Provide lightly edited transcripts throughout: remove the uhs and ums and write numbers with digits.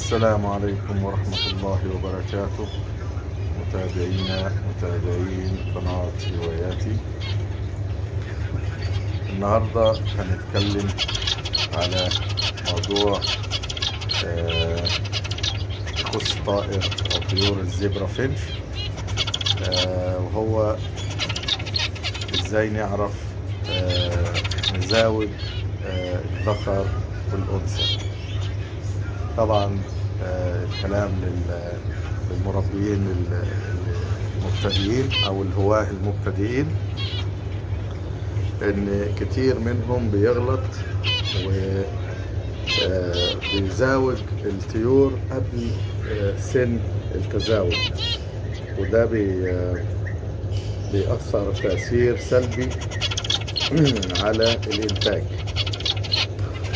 السلام عليكم ورحمة الله وبركاته. متابعين قناة هواياتي. النهاردة هنتكلم على موضوع يخص طائر أو طيور الزبرة فينش، وهو إزاي نعرف نزاوج الذكر والأنثى. طبعا الكلام للمربيين المبتدئين أو الهواة المبتدئين، إن كتير منهم بيغلط وبيزاوج الطيور قبل سن التزاوج، وده بيأثر تأثير سلبي على الإنتاج.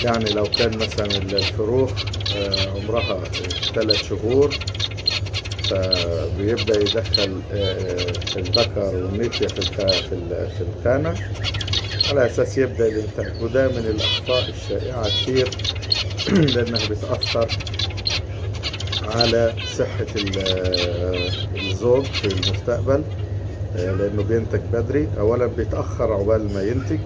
يعني لو كان مثلا الفروخ عمرها 3 شهور، فبيبدأ يدخل الذكر والنتية في الخانة على أساس يبدأ الإنتاج، وده من الأخطاء الشائعة كتير لأنها بتأثر على صحة الزوج في المستقبل، لأنه بينتج بدري. أولا بيتأخر عقبال ما ينتج،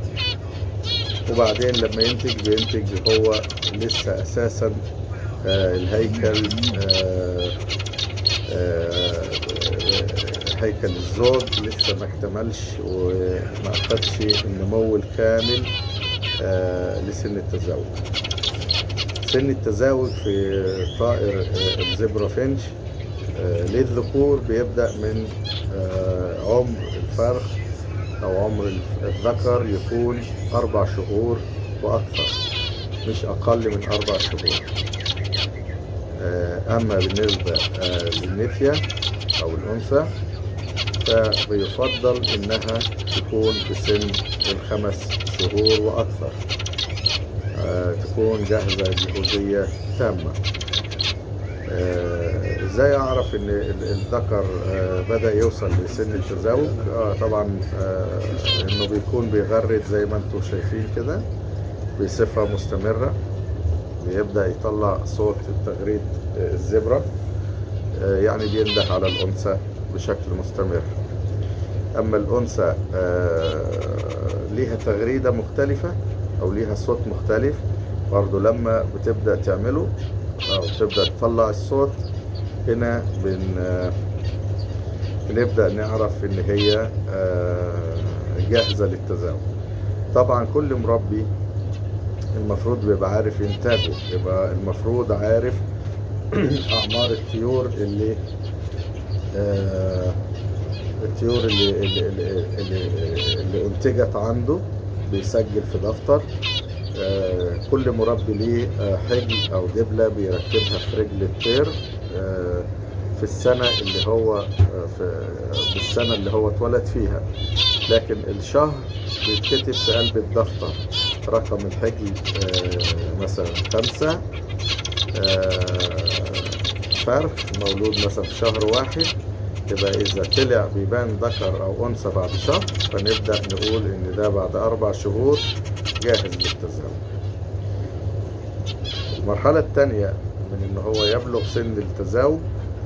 وبعدين لما بينتج هو لسه أساسا الهيكل هيكل الزوج لسه ما اكتملش وما أخدش النمو الكامل لسن التزاوج. سن التزاوج في طائر الزبرة فينش للذكور بيبدأ من عمر الفرخ أو عمر الذكر يكون 4 شهور وأكثر، مش أقل من 4 شهور. أما بالنسبة للنتية أو الأنثى فبيفضل إنها تكون في سن 5 شهور وأكثر، تكون جاهزة جهوزية تامة. ازاي اعرف ان الذكر بدأ يوصل لسن التزاوج؟ طبعا انه بيكون بيغرد زي ما انتم شايفين كده بصفة مستمرة، بيبدأ يطلع صوت التغريد الزبرة، يعني بينده على الأنثى بشكل مستمر. أما الأنثى ليها تغريدة مختلفة أو ليها صوت مختلف برضو لما بتبدأ تعمله أو تبدأ تطلع الصوت. هنا بنبدأ نعرف إن هي جاهزة للتزاوج. طبعا كل مربي المفروض بيبقى عارف إنتاجه، يبقى المفروض عارف أعمار الطيور اللي أنتجت عنده، بيسجل في دفتر. كل مربي ليه حجل أو دبلة بيركبها في رجل الطير في السنة اللي هو بالسنة اللي هو اتولد فيها، لكن الشهر بيتكتب في قلب الدفتر. رقم الحجل مثلا 5 فرخ مولود مثلا في شهر 1، يبقى إذا طلع بيبان ذكر أو أنثى بعد شهر فنبدأ نقول إن ده بعد 4 شهور جاهز للتزاوج. المرحلة الثانية من إن هو يبلغ سن التزاوج،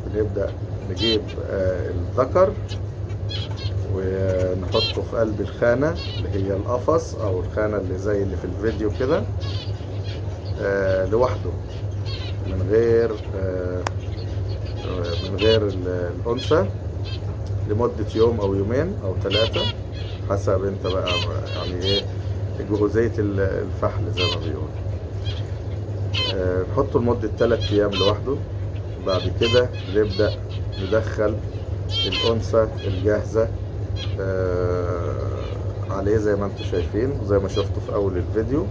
بنبدأ نجيب الذكر ونحطه في قلب الخانة اللي هي القفص أو الخانة اللي زي اللي في الفيديو كده، لوحده من غير الأنثى لمدة يوم أو يومين أو 3 حسب انت بقى يعني ايه جهوزية الفحل زي ما بيقول. نحطه لمدة 3 أيام لوحده. بعد كده نبدأ ندخل الأنثى الجاهزة عليه زي ما انتم شايفين وزي ما شفتوا في أول الفيديو.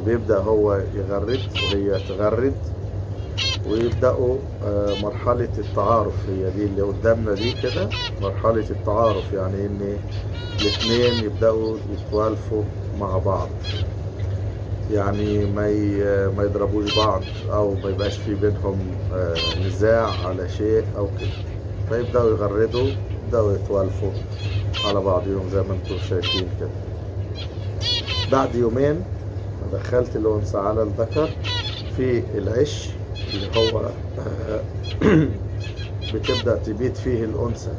بيبدأ هو يغرد وهي تغرد، ويبدأوا مرحلة التعارف. هي دي اللي قدامنا دي كده مرحلة التعارف، يعني ان الاثنين يبدأوا يتوالفوا مع بعض، يعني ما يضربوش بعض او ما يبقاش في بينهم نزاع على شيء او كده، فيبدأوا يغردوا، يبدأوا يتوالفوا على بعضهم زي ما انتم شايفين كده. بعد يومين دخلت الأنثى على الذكر في العش اللي هو بتبدأ تبيد فيه الأنثى.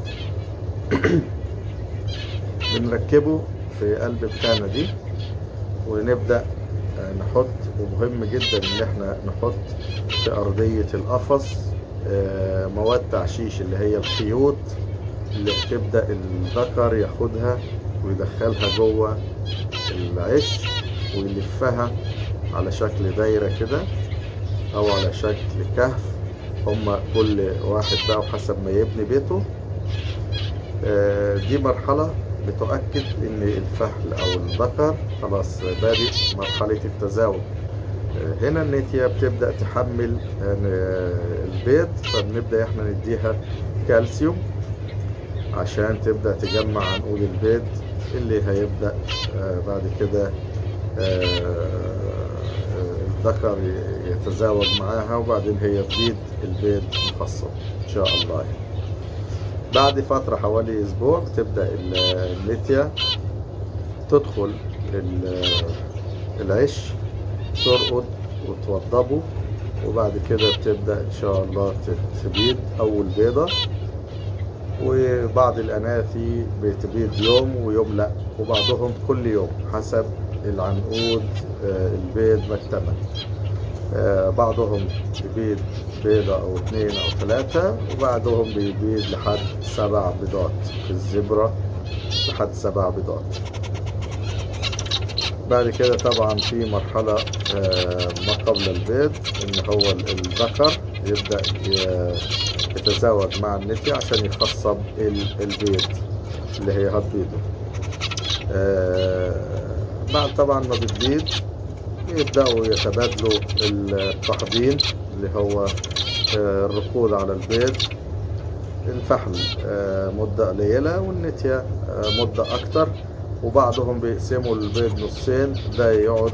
بنركبه في قلب الخانة دي ونبدأ نحط، ومهم جدا ان احنا نحط في أرضية القفص مواد تعشيش اللي هي الخيوط اللي بتبدأ الذكر ياخدها ويدخلها جوه العش ويلفها على شكل دايرة كده او على شكل كهف. هما كل واحد بقى وحسب ما يبني بيته. دي مرحلة بتؤكد ان الفحل او الذكر خلاص بادئ مرحلة التزاوج. هنا النتية بتبدأ تحمل البيض، فبنبدأ احنا نديها كالسيوم عشان تبدأ تجمع عنقود البيض اللي هيبدأ بعد كده الذكر يتزاوج معاها، وبعدين هي تبيض البيض مخصب ان شاء الله. بعد فترة حوالي اسبوع بتبدأ النتية تدخل العش، ترقد وتوضبه، وبعد كده بتبدأ ان شاء الله تبيض اول بيضة. وبعض الأناثي بتبيض يوم ويوم لا، وبعضهم كل يوم حسب العنقود البيض ما اكتمل. بعضهم بيبيض بيضة أو 2 أو 3، وبعضهم بيبيض لحد 7 بيضات في الزبرة، لحد 7 بيضات. بعد كده طبعا في مرحلة ما قبل البيض، إن هو الذكر يبدأ يتزاوج مع النتي عشان يخصب البيض اللي هي هتبيضه. بعد طبعا ما بتبيض يبدأوا يتبادلوا التحضير اللي هو الركود على البيض. الفحل مدة قليلة والنتية مدة أكتر، وبعضهم بيقسموا البيض نصين، ده يقعد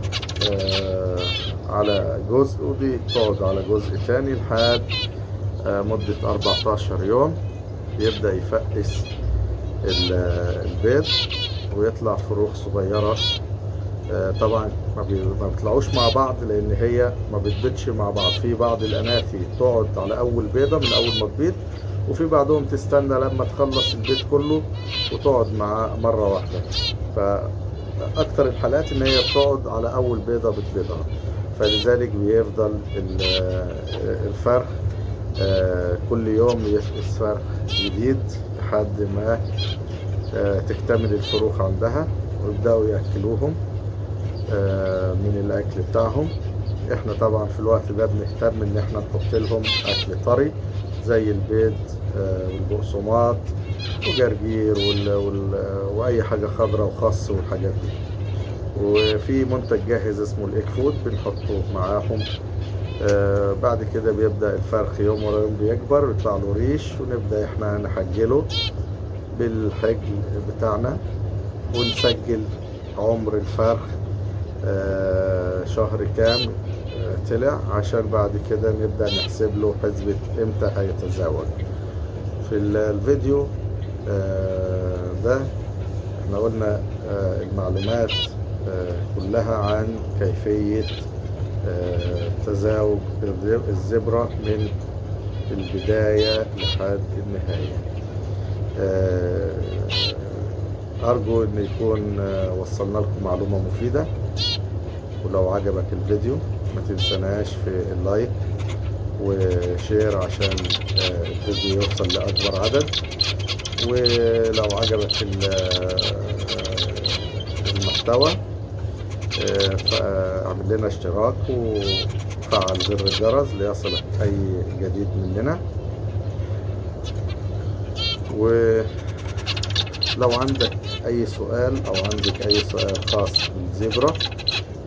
على جزء ودي تقعد على جزء تاني لحد مدة 14 يوم. يبدأ يفقس البيض ويطلع فروخ صغيرة. طبعا ما بيطلعوش مع بعض لأن هي ما بتبيضش مع بعض. في بعض الأناثي تقعد على أول بيضة من أول ما تبيض، وفي بعضهم تستنى لما تخلص البيض كله وتقعد معاه مرة واحدة. فأكثر الحالات إن هي بتقعد على أول بيضة بتبيضها، فلذلك بيفضل الفرخ كل يوم يفقس فرخ جديد لحد ما تكتمل الفروخ عندها، ويبدأوا يأكلوهم من الأكل بتاعهم. احنا طبعا في الوقت ده بنهتم ان احنا نحط لهم أكل طري زي البيض والبقسماط وجرجير وأي حاجة خضراء وخس والحاجات دي. وفي منتج جاهز اسمه الإيك فود بنحطه معاهم. بعد كده بيبدأ الفرخ يوم ورا يوم بيكبر ويطلع له ريش، ونبدأ احنا نحجله بالحجل بتاعنا ونسجل عمر الفرخ شهر كام طلع، عشان بعد كده نبدأ نحسب له حسبة امتى هيتزاوج. في الفيديو ده احنا قلنا المعلومات كلها عن كيفية تزاوج الزبرة من البداية لحد النهاية. أرجو أن يكون وصلنا لكم معلومة مفيدة، ولو عجبك الفيديو ما تنسناش في اللايك وشير عشان الفيديو يوصل لأكبر عدد. ولو عجبك المحتوى فاعمل لنا اشتراك وفعل زر الجرس ليصلك أي جديد مننا. ولو عندك أي سؤال أو عندك أي سؤال خاص بالزبرة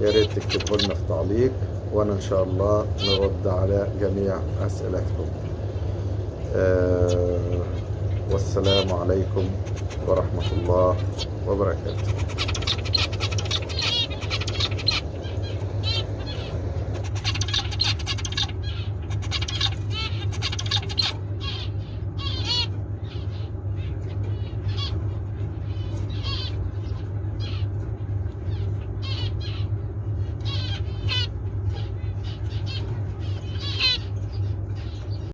يا ريت تكتبه لنا في تعليق، وأنا إن شاء الله نرد على جميع أسئلتكم. والسلام عليكم ورحمة الله وبركاته.